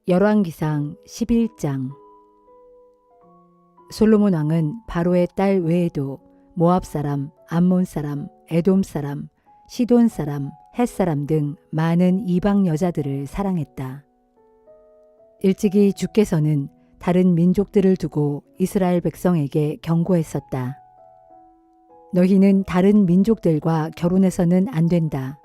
열왕기상 11장. 솔로몬 왕은 바로의 딸 외에도 모압 사람, 암몬 사람, 에돔 사람, 시돈 사람, 헷 사람 등 많은 이방 여자들을 사랑했다. 일찍이 주께서는 다른 민족들을 두고 이스라엘 백성에게 경고했었다. 너희는 다른 민족들과 결혼해서는 안 된다.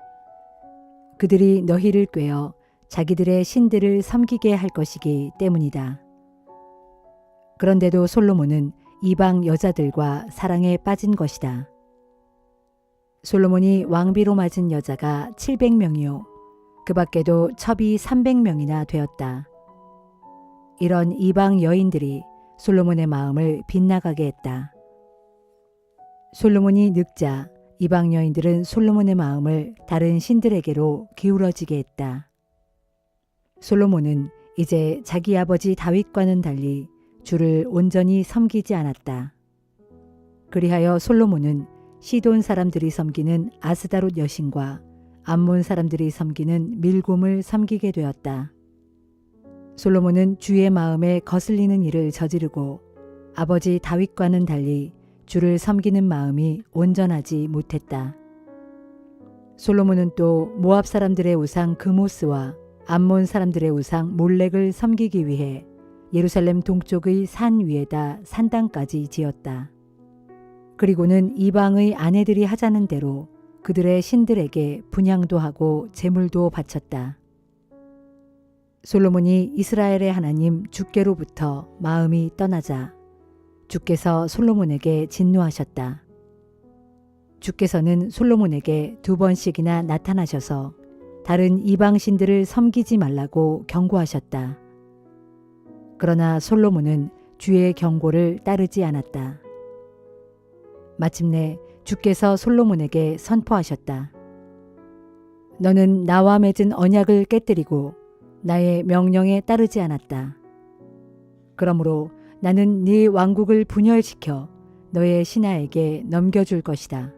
그들이 너희를 꾀어 자기들의 신들을 섬기게 할 것이기 때문이다. 그런데도 솔로몬은 이방 여자들과 사랑에 빠진 것이다. 솔로몬이 왕비로 맞은 여자가 700명이요. 그 밖에도 첩이 300명이나 되었다. 이런 이방 여인들이 솔로몬의 마음을 빗나가게 했다. 솔로몬이 늙자 이방 여인들은 솔로몬의 마음을 다른 신들에게로 기울어지게 했다. 솔로몬은 이제 자기 아버지 다윗과는 달리 주를 온전히 섬기지 않았다. 그리하여 솔로몬은 시돈 사람들이 섬기는 아스다롯 여신과 암몬 사람들이 섬기는 밀곰을 섬기게 되었다. 솔로몬은 주의 마음에 거슬리는 일을 저지르고 아버지 다윗과는 달리 주를 섬기는 마음이 온전하지 못했다. 솔로몬은 또 모압 사람들의 우상 그모스와 암몬 사람들의 우상 몰렉을 섬기기 위해 예루살렘 동쪽의 산 위에다 산당까지 지었다. 그리고는 이방의 아내들이 하자는 대로 그들의 신들에게 분향도 하고 제물도 바쳤다. 솔로몬이 이스라엘의 하나님 주께로부터 마음이 떠나자 주께서 솔로몬에게 진노하셨다. 주께서는 솔로몬에게 2번씩이나 나타나셔서 다른 이방 신들을 섬기지 말라고 경고하셨다. 그러나 솔로몬은 주의 경고를 따르지 않았다. 마침내 주께서 솔로몬에게 선포하셨다. 너는 나와 맺은 언약을 깨뜨리고 나의 명령에 따르지 않았다. 그러므로 나는 네 왕국을 분열시켜 너의 신하에게 넘겨줄 것이다.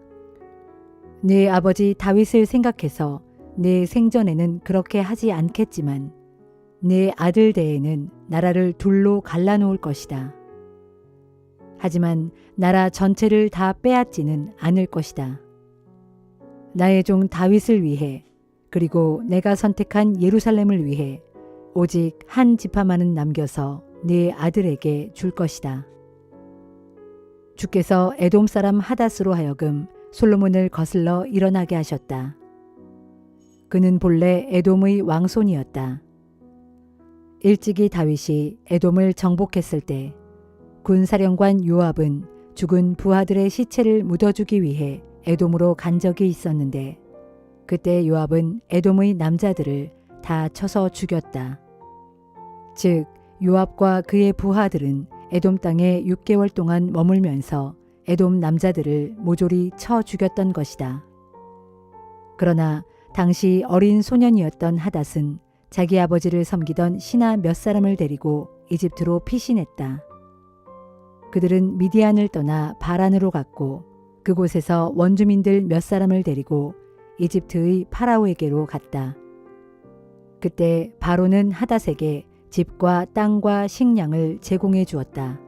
네 아버지 다윗을 생각해서 내 생전에는 그렇게 하지 않겠지만 내 아들 대에는 나라를 둘로 갈라놓을 것이다. 하지만 나라 전체를 다 빼앗지는 않을 것이다. 나의 종 다윗을 위해 그리고 내가 선택한 예루살렘을 위해 오직 한 지파만은 남겨서 네 아들에게 줄 것이다. 주께서 에돔 사람 하닷으로 하여금 솔로몬을 거슬러 일어나게 하셨다. 그는 본래 에돔의 왕손이었다. 일찍이 다윗이 에돔을 정복했을 때 군사령관 요압은 죽은 부하들의 시체를 묻어주기 위해 에돔으로 간 적이 있었는데 그때 요압은 에돔의 남자들을 다 쳐서 죽였다. 즉 요압과 그의 부하들은 에돔 땅에 6개월 동안 머물면서 에돔 남자들을 모조리 쳐 죽였던 것이다. 그러나 당시 어린 소년이었던 하닷은 자기 아버지를 섬기던 신하 몇 사람을 데리고 이집트로 피신했다. 그들은 미디안을 떠나 바란으로 갔고 그곳에서 원주민들 몇 사람을 데리고 이집트의 파라오에게로 갔다. 그때 바로는 하닷에게 집과 땅과 식량을 제공해 주었다.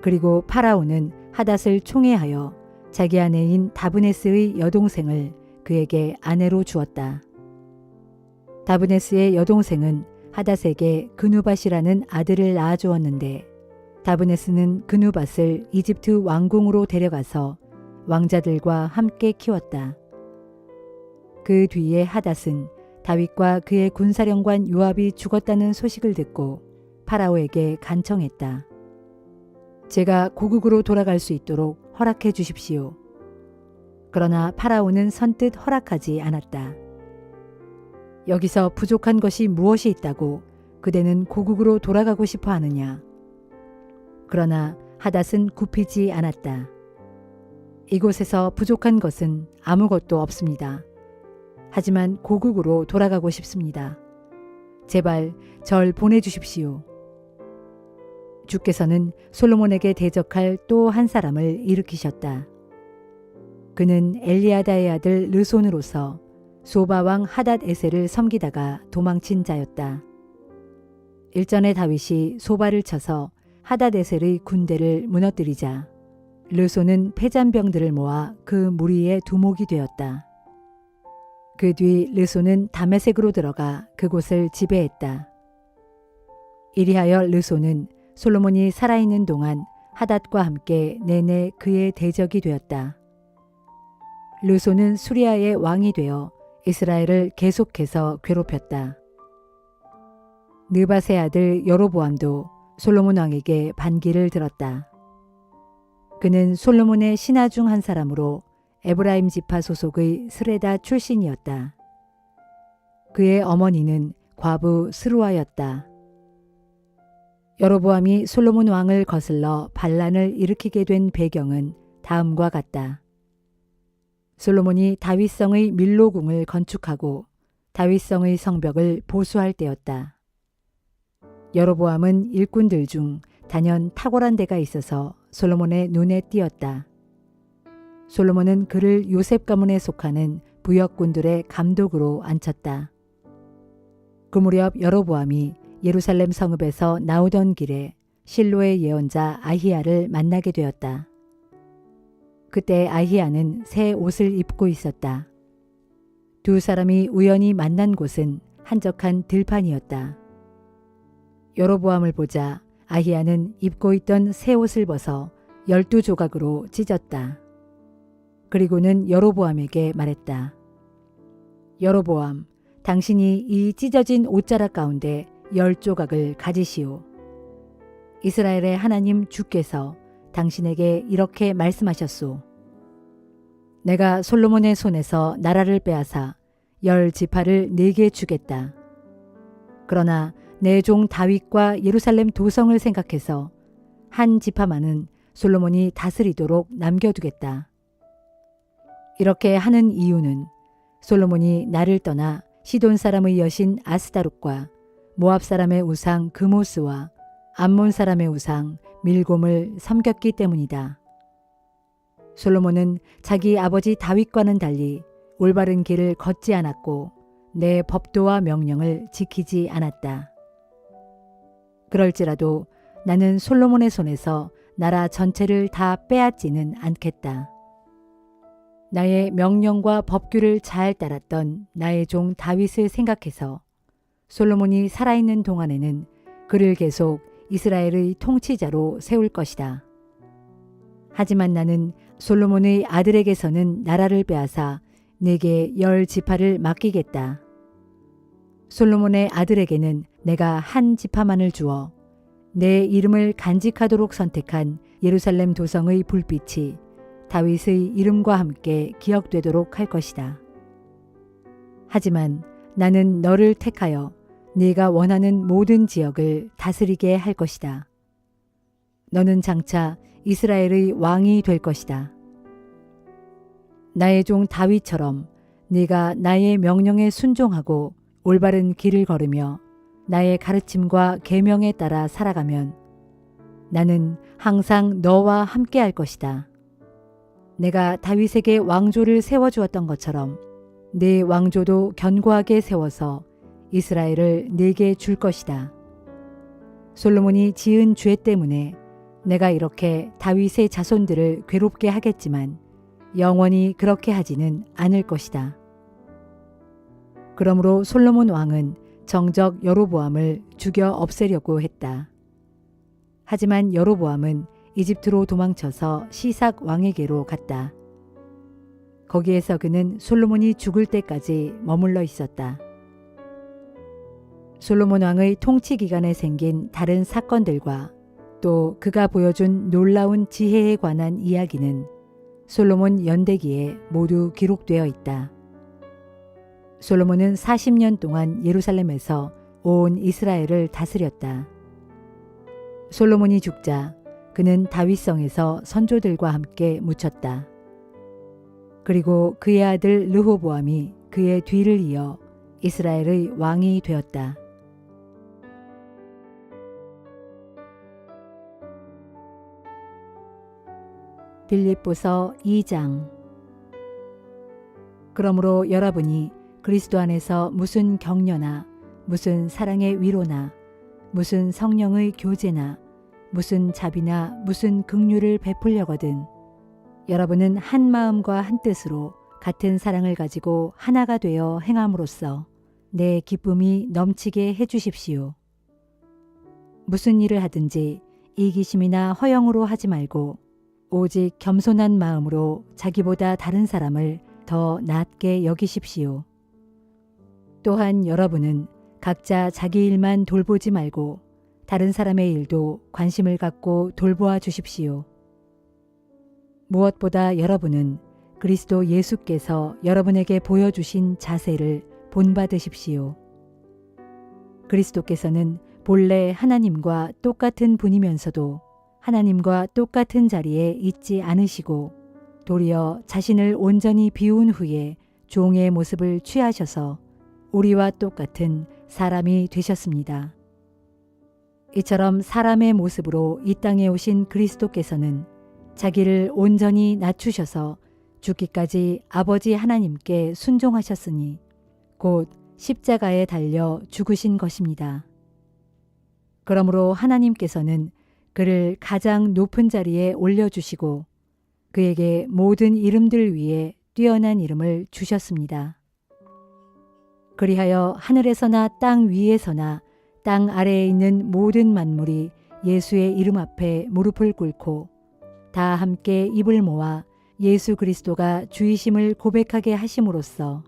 그리고 파라오는 하닷을 총애하여 자기 아내인 다브네스의 여동생을 그에게 아내로 주었다. 다브네스의 여동생은 하닷에게 그누밧이라는 아들을 낳아주었는데 다브네스는 그누밧을 이집트 왕궁으로 데려가서 왕자들과 함께 키웠다. 그 뒤에 하닷은 다윗과 그의 군사령관 요압이 죽었다는 소식을 듣고 파라오에게 간청했다. 제가 고국으로 돌아갈 수 있도록 허락해 주십시오. 그러나 파라오는 선뜻 허락하지 않았다. 여기서 부족한 것이 무엇이 있다고 그대는 고국으로 돌아가고 싶어 하느냐? 그러나 하닷은 굽히지 않았다. 이곳에서 부족한 것은 아무것도 없습니다. 하지만 고국으로 돌아가고 싶습니다. 제발 절 보내주십시오. 주께서는 솔로몬에게 대적할 또 한 사람을 일으키셨다. 그는 엘리아다의 아들 르손으로서 소바왕 하닷 에셀을 섬기다가 도망친 자였다. 일전에 다윗이 소발을 쳐서 하다데셀의 군대를 무너뜨리자 르손은 패잔병들을 모아 그 무리의 두목이 되었다. 그 뒤 르손은 다메섹으로 들어가 그곳을 지배했다. 이리하여 르손은 솔로몬이 살아있는 동안 하닷과 함께 내내 그의 대적이 되었다. 르손은 수리아의 왕이 되어 이스라엘을 계속해서 괴롭혔다. 느밧의 아들 여로보암도 솔로몬 왕에게 반기를 들었다. 그는 솔로몬의 신하 중 한 사람으로 에브라임 지파 소속의 스레다 출신이었다. 그의 어머니는 과부 스루아였다. 여로보암이 솔로몬 왕을 거슬러 반란을 일으키게 된 배경은 다음과 같다. 솔로몬이 다윗성의 밀로궁을 건축하고 다윗성의 성벽을 보수할 때였다. 여로보암은 일꾼들 중 단연 탁월한 데가 있어서 솔로몬의 눈에 띄었다. 솔로몬은 그를 요셉 가문에 속하는 부역군들의 감독으로 앉혔다. 그 무렵 여로보암이 예루살렘 성읍에서 나오던 길에 실로의 예언자 아히야를 만나게 되었다. 그때 아히야는 새 옷을 입고 있었다. 두 사람이 우연히 만난 곳은 한적한 들판이었다. 여로보암을 보자 아히야는 입고 있던 새 옷을 벗어 12조각으로 찢었다. 그리고는 여로보암에게 말했다. 여로보암, 당신이 이 찢어진 옷자락 가운데 10조각을 가지시오. 이스라엘의 하나님 주께서 당신에게 이렇게 말씀하셨소. 내가 솔로몬의 손에서 나라를 빼앗아 10지파를 네게 주겠다. 그러나 내 종 다윗과 예루살렘 도성을 생각해서 한 지파만은 솔로몬이 다스리도록 남겨두겠다. 이렇게 하는 이유는 솔로몬이 나를 떠나 시돈 사람의 여신 아스다롯과 모압 사람의 우상 그모스와 암몬 사람의 우상 밀곰을 섬겼기 때문이다. 솔로몬은 자기 아버지 다윗과는 달리 올바른 길을 걷지 않았고 내 법도와 명령을 지키지 않았다. 그럴지라도 나는 솔로몬의 손에서 나라 전체를 다 빼앗지는 않겠다. 나의 명령과 법규를 잘 따랐던 나의 종 다윗을 생각해서 솔로몬이 살아있는 동안에는 그를 계속 이스라엘의 통치자로 세울 것이다. 하지만 나는 솔로몬의 아들에게서는 나라를 빼앗아 내게 10지파를 맡기겠다. 솔로몬의 아들에게는 내가 한 지파만을 주어 내 이름을 간직하도록 선택한 예루살렘 도성의 불빛이 다윗의 이름과 함께 기억되도록 할 것이다. 하지만 나는 너를 택하여 네가 원하는 모든 지역을 다스리게 할 것이다. 너는 장차 이스라엘의 왕이 될 것이다. 나의 종 다윗처럼 네가 나의 명령에 순종하고 올바른 길을 걸으며 나의 가르침과 계명에 따라 살아가면 나는 항상 너와 함께 할 것이다. 내가 다윗에게 왕조를 세워주었던 것처럼 네 왕조도 견고하게 세워서 이스라엘을 네게 줄 것이다. 솔로몬이 지은 죄 때문에 내가 이렇게 다윗의 자손들을 괴롭게 하겠지만 영원히 그렇게 하지는 않을 것이다. 그러므로 솔로몬 왕은 정적 여로보암을 죽여 없애려고 했다. 하지만 여로보암은 이집트로 도망쳐서 시삭 왕에게로 갔다. 거기에서 그는 솔로몬이 죽을 때까지 머물러 있었다. 솔로몬 왕의 통치 기간에 생긴 다른 사건들과 또 그가 보여준 놀라운 지혜에 관한 이야기는 솔로몬 연대기에 모두 기록되어 있다. 솔로몬은 40년 동안 예루살렘에서 온 이스라엘을 다스렸다. 솔로몬이 죽자 그는 다윗성에서 선조들과 함께 묻혔다. 그리고 그의 아들 르호보암이 그의 뒤를 이어 이스라엘의 왕이 되었다. 빌립보서 2장. 그러므로 여러분이 그리스도 안에서 무슨 격려나 무슨 사랑의 위로나 무슨 성령의 교제나 무슨 자비나 무슨 긍휼을 베풀려거든 여러분은 한 마음과 한 뜻으로 같은 사랑을 가지고 하나가 되어 행함으로써 내 기쁨이 넘치게 해주십시오. 무슨 일을 하든지 이기심이나 허영으로 하지 말고 오직 겸손한 마음으로 자기보다 다른 사람을 더 낮게 여기십시오. 또한 여러분은 각자 자기 일만 돌보지 말고 다른 사람의 일도 관심을 갖고 돌보아 주십시오. 무엇보다 여러분은 그리스도 예수께서 여러분에게 보여주신 자세를 본받으십시오. 그리스도께서는 본래 하나님과 똑같은 분이면서도 하나님과 똑같은 자리에 있지 않으시고 도리어 자신을 온전히 비운 후에 종의 모습을 취하셔서 우리와 똑같은 사람이 되셨습니다. 이처럼 사람의 모습으로 이 땅에 오신 그리스도께서는 자기를 온전히 낮추셔서 죽기까지 아버지 하나님께 순종하셨으니 곧 십자가에 달려 죽으신 것입니다. 그러므로 하나님께서는 그를 가장 높은 자리에 올려주시고 그에게 모든 이름들 위에 뛰어난 이름을 주셨습니다. 그리하여 하늘에서나 땅 위에서나 땅 아래에 있는 모든 만물이 예수의 이름 앞에 무릎을 꿇고 다 함께 입을 모아 예수 그리스도가 주이심을 고백하게 하심으로써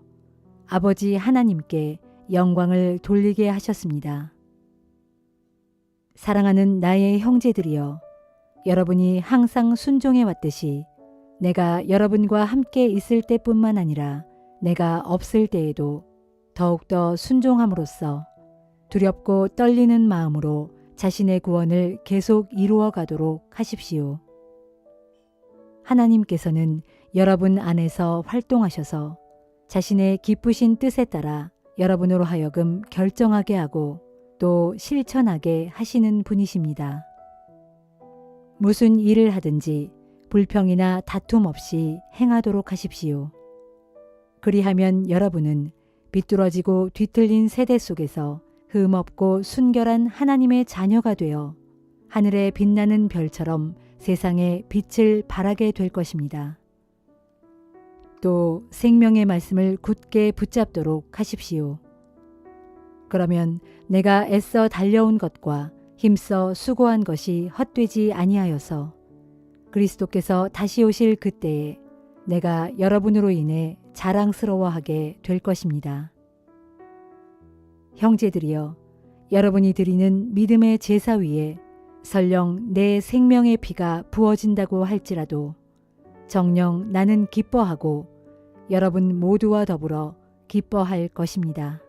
아버지 하나님께 영광을 돌리게 하셨습니다. 사랑하는 나의 형제들이여, 여러분이 항상 순종해 왔듯이 내가 여러분과 함께 있을 때뿐만 아니라 내가 없을 때에도 더욱더 순종함으로써 두렵고 떨리는 마음으로 자신의 구원을 계속 이루어 가도록 하십시오. 하나님께서는 여러분 안에서 활동하셔서 자신의 기쁘신 뜻에 따라 여러분으로 하여금 결정하게 하고 또 실천하게 하시는 분이십니다. 무슨 일을 하든지 불평이나 다툼 없이 행하도록 하십시오. 그리하면 여러분은 비뚤어지고 뒤틀린 세대 속에서 흠없고 순결한 하나님의 자녀가 되어 하늘에 빛나는 별처럼 세상에 빛을 발하게 될 것입니다. 또 생명의 말씀을 굳게 붙잡도록 하십시오. 그러면 내가 애써 달려온 것과 힘써 수고한 것이 헛되지 아니하여서 그리스도께서 다시 오실 그때에 내가 여러분으로 인해 자랑스러워하게 될 것입니다. 형제들이여, 여러분이 드리는 믿음의 제사 위에 설령 내 생명의 피가 부어진다고 할지라도 정녕 나는 기뻐하고 여러분 모두와 더불어 기뻐할 것입니다.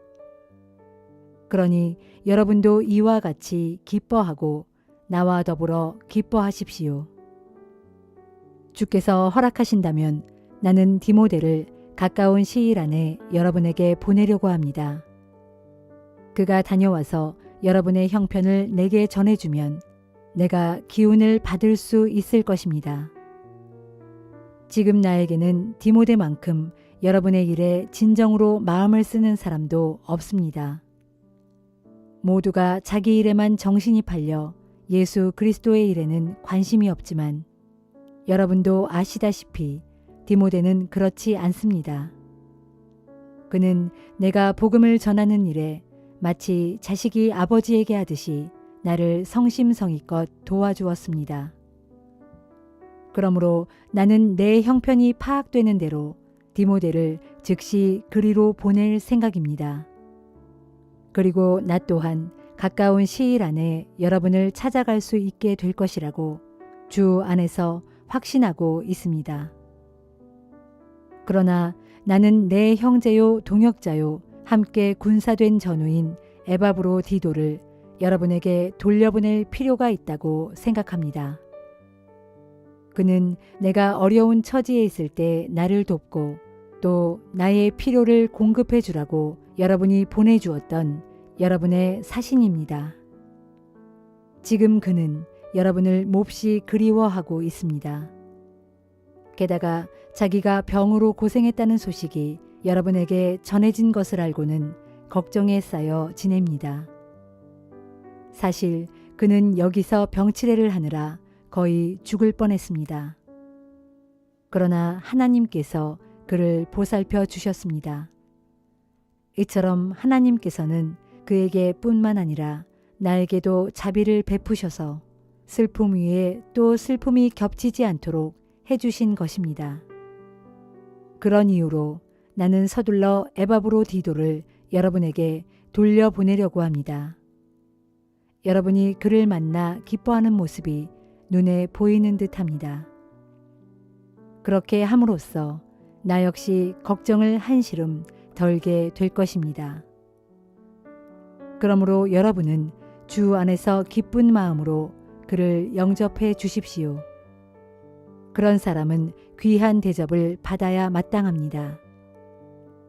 그러니 여러분도 이와 같이 기뻐하고 나와 더불어 기뻐하십시오. 주께서 허락하신다면 나는 디모데를 가까운 시일 안에 여러분에게 보내려고 합니다. 그가 다녀와서 여러분의 형편을 내게 전해주면 내가 기운을 받을 수 있을 것입니다. 지금 나에게는 디모데만큼 여러분의 일에 진정으로 마음을 쓰는 사람도 없습니다. 모두가 자기 일에만 정신이 팔려 예수 그리스도의 일에는 관심이 없지만 여러분도 아시다시피 디모데는 그렇지 않습니다. 그는 내가 복음을 전하는 일에 마치 자식이 아버지에게 하듯이 나를 성심성의껏 도와주었습니다. 그러므로 나는 내 형편이 파악되는 대로 디모데를 즉시 그리로 보낼 생각입니다. 그리고 나 또한 가까운 시일 안에 여러분을 찾아갈 수 있게 될 것이라고 주 안에서 확신하고 있습니다. 그러나 나는 내 형제요 동역자요 함께 군사된 전우인 에바브로 디도를 여러분에게 돌려보낼 필요가 있다고 생각합니다. 그는 내가 어려운 처지에 있을 때 나를 돕고 또 나의 필요를 공급해 주라고 여러분이 보내주었던 여러분의 사신입니다. 지금 그는 여러분을 몹시 그리워하고 있습니다. 게다가 자기가 병으로 고생했다는 소식이 여러분에게 전해진 것을 알고는 걱정에 쌓여 지냅니다. 사실 그는 여기서 병치레를 하느라 거의 죽을 뻔했습니다. 그러나 하나님께서 그를 보살펴 주셨습니다. 이처럼 하나님께서는 그에게 뿐만 아니라 나에게도 자비를 베푸셔서 슬픔 위에 또 슬픔이 겹치지 않도록 해주신 것입니다. 그런 이유로 나는 서둘러 에바브로디도를 여러분에게 돌려보내려고 합니다. 여러분이 그를 만나 기뻐하는 모습이 눈에 보이는 듯합니다. 그렇게 함으로써 나 역시 걱정을 한시름 덜게 될 것입니다. 그러므로 여러분은 주 안에서 기쁜 마음으로 그를 영접해 주십시오. 그런 사람은 귀한 대접을 받아야 마땅합니다.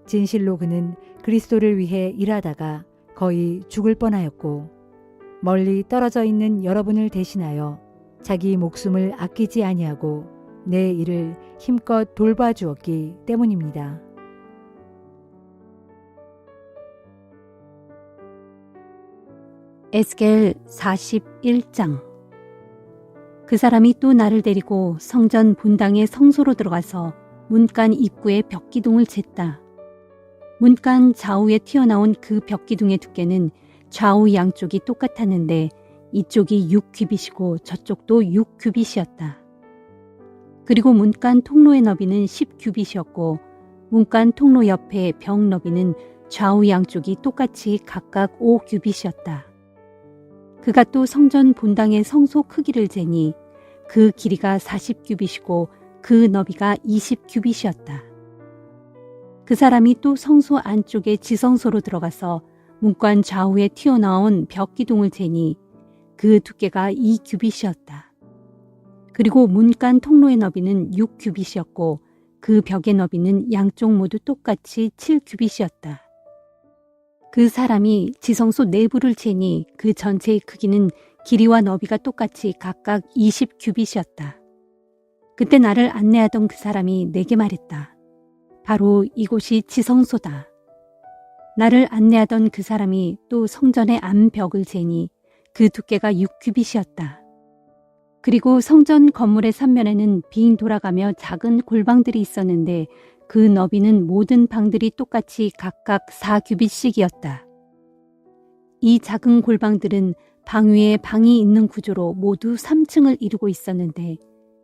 진실로 그는 그리스도를 위해 일하다가 거의 죽을 뻔하였고 멀리 떨어져 있는 여러분을 대신하여 자기 목숨을 아끼지 아니하고 내 일을 힘껏 돌봐주었기 때문입니다. 에스겔 41장. 그 사람이 또 나를 데리고 성전 본당의 성소로 들어가서 문간 입구에 벽기둥을 쟀다. 문간 좌우에 튀어나온 그 벽기둥의 두께는 좌우 양쪽이 똑같았는데 이쪽이 6규빗이고 저쪽도 6규빗이었다. 그리고 문간 통로의 너비는 10규빗이었고 문간 통로 옆에 벽 너비는 좌우 양쪽이 똑같이 각각 5규빗이었다. 그가 또 성전 본당의 성소 크기를 재니 그 길이가 40규빗이고 그 너비가 20규빗이었다. 그 사람이 또 성소 안쪽의 지성소로 들어가서 문간 좌우에 튀어나온 벽기둥을 재니 그 두께가 2규빗이었다. 그리고 문간 통로의 너비는 6규빗이었고 그 벽의 너비는 양쪽 모두 똑같이 7규빗이었다. 그 사람이 지성소 내부를 재니 그 전체의 크기는 길이와 너비가 똑같이 각각 20규빗이었다. 그때 나를 안내하던 그 사람이 내게 말했다. 바로 이곳이 지성소다. 나를 안내하던 그 사람이 또 성전의 안벽을 재니 그 두께가 6규빗이었다. 그리고 성전 건물의 삼면에는 빙 돌아가며 작은 골방들이 있었는데 그 너비는 모든 방들이 똑같이 각각 4규빗씩이었다. 이 작은 골방들은 방 위에 방이 있는 구조로 모두 3층을 이루고 있었는데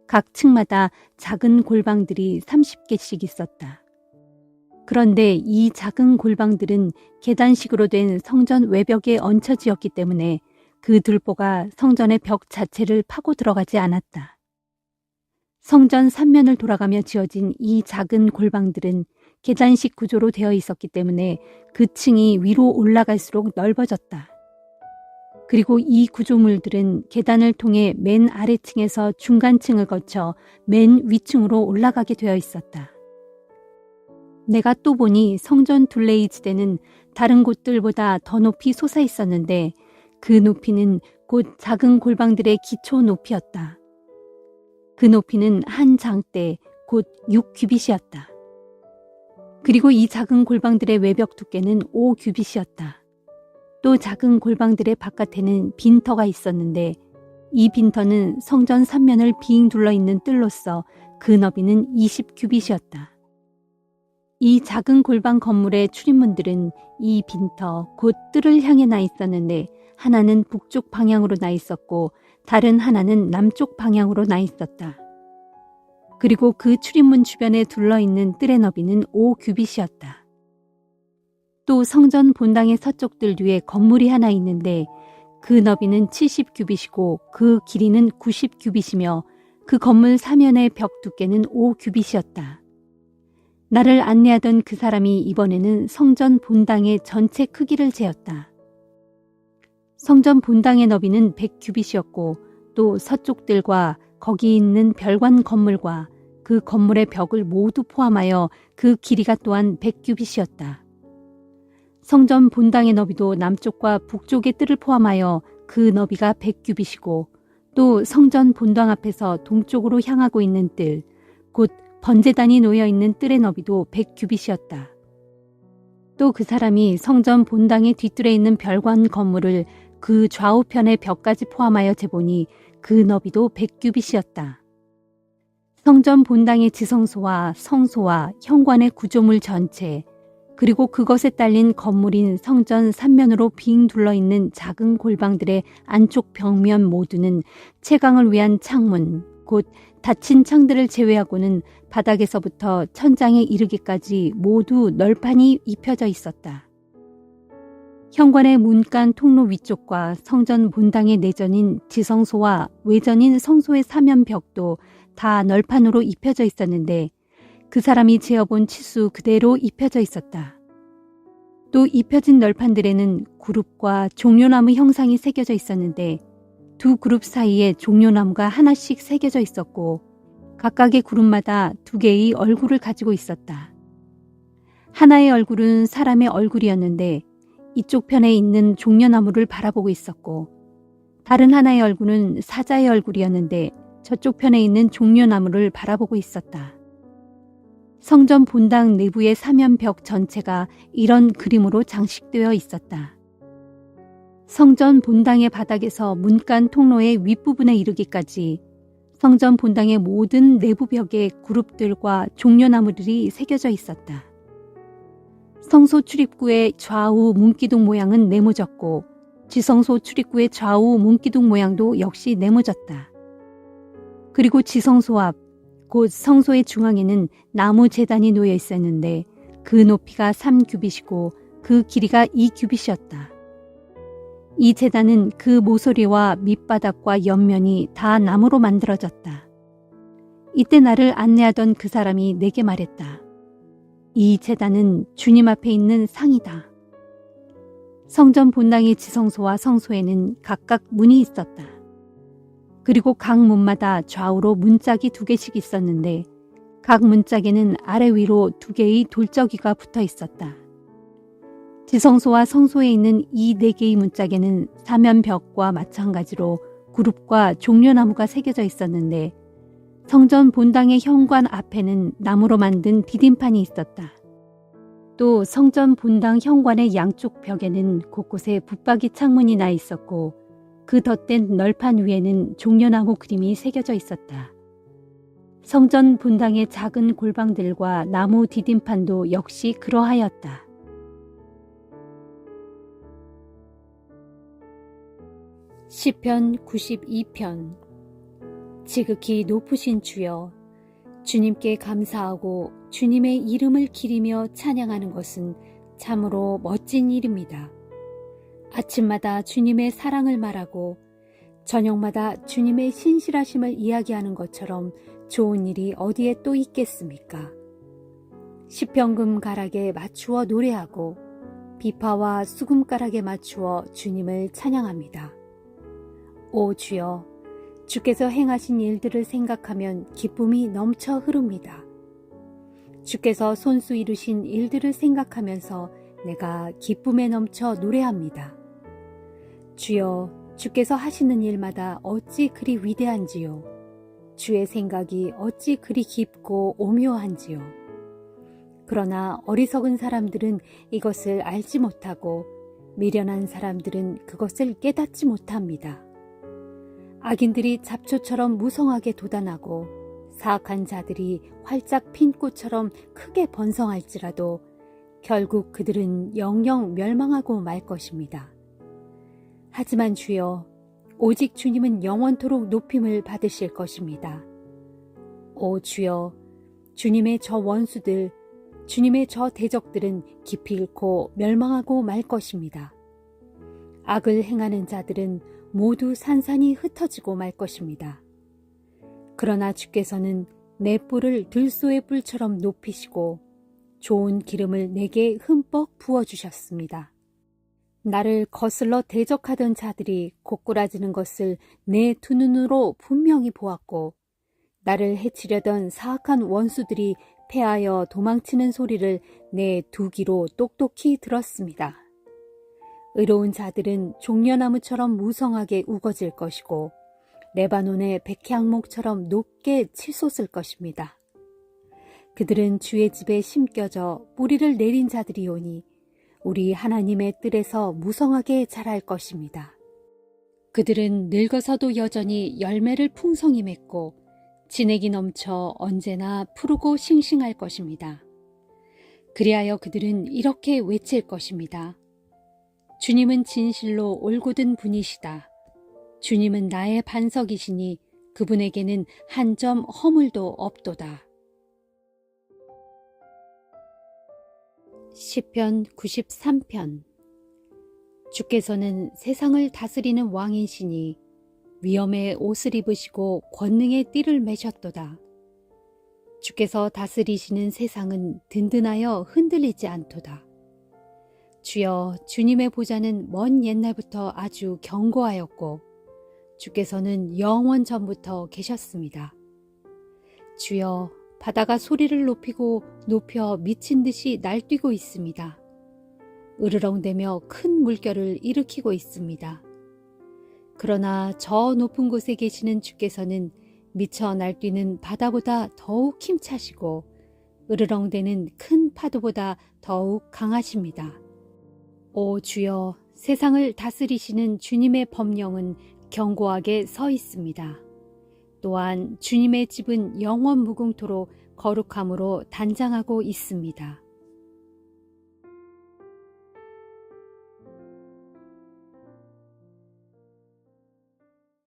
각 층마다 작은 골방들이 30개씩 있었다. 그런데 이 작은 골방들은 계단식으로 된 성전 외벽에 얹혀지었기 때문에 그 들보가 성전의 벽 자체를 파고 들어가지 않았다. 성전 3면을 돌아가며 지어진 이 작은 골방들은 계단식 구조로 되어 있었기 때문에 그 층이 위로 올라갈수록 넓어졌다. 그리고 이 구조물들은 계단을 통해 맨 아래층에서 중간층을 거쳐 맨 위층으로 올라가게 되어 있었다. 내가 또 보니 성전 둘레의 지대는 다른 곳들보다 더 높이 솟아 있었는데 그 높이는 곧 작은 골방들의 기초 높이였다. 그 높이는 한 장대 곧 6규빗이었다. 그리고 이 작은 골방들의 외벽 두께는 5규빗이었다. 또 작은 골방들의 바깥에는 빈터가 있었는데 이 빈터는 성전 3면을 빙 둘러있는 뜰로서 그 너비는 20규빗이었다. 이 작은 골방 건물의 출입문들은 이 빈터 곧 뜰을 향해 나 있었는데 하나는 북쪽 방향으로 나 있었고 다른 하나는 남쪽 방향으로 나 있었다. 그리고 그 출입문 주변에 둘러있는 뜰의 너비는 5규빗이었다. 또 성전 본당의 서쪽 뜰 뒤에 건물이 하나 있는데 그 너비는 70규빗이고 그 길이는 90규빗이며 그 건물 사면의 벽 두께는 5규빗이었다. 나를 안내하던 그 사람이 이번에는 성전 본당의 전체 크기를 재었다. 성전 본당의 너비는 100규빗이었고 또 서쪽 뜰과 거기 있는 별관 건물과 그 건물의 벽을 모두 포함하여 그 길이가 또한 100규빗이었다. 성전 본당의 너비도 남쪽과 북쪽의 뜰을 포함하여 그 너비가 100규빗이고 또 성전 본당 앞에서 동쪽으로 향하고 있는 뜰, 곧 번제단이 놓여있는 뜰의 너비도 100규빗이었다. 또 그 사람이 성전 본당의 뒷뜰에 있는 별관 건물을 그 좌우편의 벽까지 포함하여 재보니 그 너비도 100규빗이었다. 성전 본당의 지성소와 성소와 현관의 구조물 전체, 그리고 그것에 딸린 건물인 성전 3면으로 빙 둘러있는 작은 골방들의 안쪽 벽면 모두는 채광을 위한 창문, 곧 닫힌 창들을 제외하고는 바닥에서부터 천장에 이르기까지 모두 널판이 입혀져 있었다. 현관의 문간 통로 위쪽과 성전 본당의 내전인 지성소와 외전인 성소의 사면벽도 다 널판으로 입혀져 있었는데 그 사람이 재어본 치수 그대로 입혀져 있었다. 또 입혀진 널판들에는 그룹과 종려나무 형상이 새겨져 있었는데 두 그룹 사이에 종려나무가 하나씩 새겨져 있었고 각각의 그룹마다 2개의 얼굴을 가지고 있었다. 하나의 얼굴은 사람의 얼굴이었는데 이쪽 편에 있는 종려나무를 바라보고 있었고 다른 하나의 얼굴은 사자의 얼굴이었는데 저쪽 편에 있는 종려나무를 바라보고 있었다. 성전 본당 내부의 사면벽 전체가 이런 그림으로 장식되어 있었다. 성전 본당의 바닥에서 문간 통로의 윗부분에 이르기까지 성전 본당의 모든 내부 벽에 그룹들과 종려나무들이 새겨져 있었다. 성소 출입구의 좌우 문기둥 모양은 네모졌고 지성소 출입구의 좌우 문기둥 모양도 역시 네모졌다. 그리고 지성소 앞, 곧 성소의 중앙에는 나무 제단이 놓여 있었는데 그 높이가 3규빗이고 그 길이가 2규빗이었다. 이 제단은 그 모서리와 밑바닥과 옆면이 다 나무로 만들어졌다. 이때 나를 안내하던 그 사람이 내게 말했다. 이 제단은 주님 앞에 있는 상이다. 성전 본당의 지성소와 성소에는 각각 문이 있었다. 그리고 각 문마다 좌우로 문짝이 2개씩 있었는데 각 문짝에는 아래 위로 2개의 돌저기가 붙어 있었다. 지성소와 성소에 있는 이 4개의 문짝에는 사면벽과 마찬가지로 그룹과 종려나무가 새겨져 있었는데 성전 본당의 현관 앞에는 나무로 만든 디딤판이 있었다. 또 성전 본당 현관의 양쪽 벽에는 곳곳에 붙박이 창문이 나 있었고 그 덧댄 널판 위에는 종려나무 그림이 새겨져 있었다. 성전 본당의 작은 골방들과 나무 디딤판도 역시 그러하였다. 시편 92편. 지극히 높으신 주여, 주님께 감사하고 주님의 이름을 기리며 찬양하는 것은 참으로 멋진 일입니다. 아침마다 주님의 사랑을 말하고 저녁마다 주님의 신실하심을 이야기하는 것처럼 좋은 일이 어디에 또 있겠습니까? 시편금 가락에 맞추어 노래하고 비파와 수금가락에 맞추어 주님을 찬양합니다. 오 주여, 주께서 행하신 일들을 생각하면 기쁨이 넘쳐 흐릅니다. 주께서 손수 이루신 일들을 생각하면서 내가 기쁨에 넘쳐 노래합니다. 주여, 주께서 하시는 일마다 어찌 그리 위대한지요. 주의 생각이 어찌 그리 깊고 오묘한지요. 그러나 어리석은 사람들은 이것을 알지 못하고 미련한 사람들은 그것을 깨닫지 못합니다. 악인들이 잡초처럼 무성하게 돋아나고 사악한 자들이 활짝 핀 꽃처럼 크게 번성할지라도 결국 그들은 영영 멸망하고 말 것입니다. 하지만 주여, 오직 주님은 영원토록 높임을 받으실 것입니다. 오 주여, 주님의 저 원수들, 주님의 저 대적들은 깊이 잃고 멸망하고 말 것입니다. 악을 행하는 자들은 모두 산산이 흩어지고 말 것입니다. 그러나 주께서는 내 뿔을 들소의 뿔처럼 높이시고 좋은 기름을 내게 흠뻑 부어주셨습니다. 나를 거슬러 대적하던 자들이 고꾸라지는 것을 내 두 눈으로 분명히 보았고 나를 해치려던 사악한 원수들이 패하여 도망치는 소리를 내 두 귀로 똑똑히 들었습니다. 의로운 자들은 종려나무처럼 무성하게 우거질 것이고 레바논의 백향목처럼 높게 치솟을 것입니다. 그들은 주의 집에 심겨져 뿌리를 내린 자들이오니 우리 하나님의 뜰에서 무성하게 자랄 것입니다. 그들은 늙어서도 여전히 열매를 풍성히 맺고 진액이 넘쳐 언제나 푸르고 싱싱할 것입니다. 그리하여 그들은 이렇게 외칠 것입니다. 주님은 진실로 올곧은 분이시다. 주님은 나의 반석이시니 그분에게는 한 점 허물도 없도다. 시편 93편. 주께서는 세상을 다스리는 왕이시니 위엄의 옷을 입으시고 권능의 띠를 매셨도다. 주께서 다스리시는 세상은 든든하여 흔들리지 않도다. 주여, 주님의 보좌는 먼 옛날부터 아주 견고하였고 주께서는 영원 전부터 계셨습니다. 주여, 바다가 소리를 높이고 높여 미친 듯이 날뛰고 있습니다. 으르렁대며 큰 물결을 일으키고 있습니다. 그러나 저 높은 곳에 계시는 주께서는 미쳐 날뛰는 바다보다 더욱 힘차시고 으르렁대는 큰 파도보다 더욱 강하십니다. 오 주여, 세상을 다스리시는 주님의 법령은 견고하게 서 있습니다. 또한 주님의 집은 영원 무궁토로 거룩함으로 단장하고 있습니다.